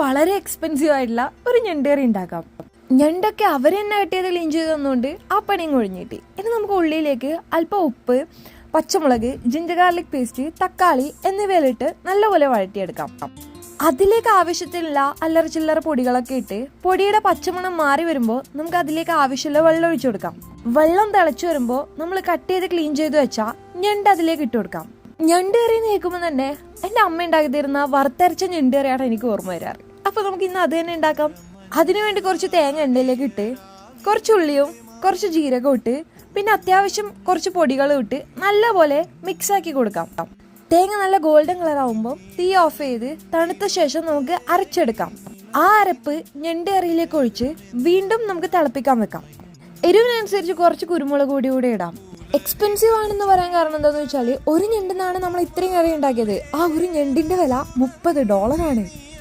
വളരെ എക്സ്പെൻസീവ് ആയിട്ടുള്ള ഒരു ഞണ്ട് കറി ഉണ്ടാക്കാം. ഞണ്ടൊക്കെ അവർ തന്നെ വെട്ടിയത് ക്ലീൻ ചെയ്ത് തന്നുകൊണ്ട് ആ പണിയും കൊഴിഞ്ഞിട്ട് ഇനി നമുക്ക് ഉള്ളിലേക്ക് അല്പം ഉപ്പ്, പച്ചമുളക്, ജിഞ്ചർ ഗാർലിക് പേസ്റ്റ്, തക്കാളി എന്നിവയിലിട്ട് നല്ലപോലെ വഴറ്റിയെടുക്കാം. അതിലേക്ക് ആവശ്യത്തിലുള്ള അല്ലറ ചില്ലറ പൊടികളൊക്കെ ഇട്ട് പൊടിയുടെ പച്ചമണം മാറി വരുമ്പോൾ നമുക്ക് അതിലേക്ക് ആവശ്യമുള്ള വെള്ളം ഒഴിച്ചു കൊടുക്കാം. വെള്ളം തിളച്ചു വരുമ്പോൾ നമ്മൾ കട്ട് ചെയ്ത് ക്ലീൻ ചെയ്ത് വെച്ചാൽ ഞണ്ട് അതിലേക്ക് ഇട്ട് കൊടുക്കാം. ഞണ്ട് കറി കേൾക്കുമ്പോൾ തന്നെ എൻ്റെ അമ്മ ഉണ്ടാക്കി തരുന്ന വറുത്തരച്ച ഞണ്ട് കറിയാണ് എനിക്ക് ഓർമ്മ വരാറ്. അപ്പോൾ നമുക്ക് ഇന്ന് അത് തന്നെ ഉണ്ടാക്കാം. അതിനുവേണ്ടി കുറച്ച് തേങ്ങ എണ്ണയിലേക്ക് ഇട്ട് കുറച്ച് ഉള്ളിയും കുറച്ച് ജീരകവും ഇട്ട് പിന്നെ അത്യാവശ്യം കുറച്ച് പൊടികളും ഇട്ട് നല്ലപോലെ മിക്സാക്കി കൊടുക്കാം. തേങ്ങ നല്ല ഗോൾഡൻ കളർ ആവുമ്പോൾ തീ ഓഫ് ചെയ്ത് തണുത്ത ശേഷം നമുക്ക് അരച്ചെടുക്കാം. ആ അരപ്പ് ഞണ്ട് കറിയിലേക്ക് ഒഴിച്ച് വീണ്ടും നമുക്ക് തിളപ്പിക്കാൻ വെക്കാം. എരിവിനനുസരിച്ച് കുറച്ച് കുരുമുളക് പൊടി കൂടെ ഇടാം. എക്സ്പെൻസീവ് ആണെന്ന് പറയാൻ കാരണം എന്താണെന്ന് വെച്ചാൽ ഒരു ഞണ്ടിനാണ് നമ്മൾ ഇത്രയും കറി ഉണ്ടാക്കിയത്. ആ ഒരു ഞണ്ടിന്റെ വില $30.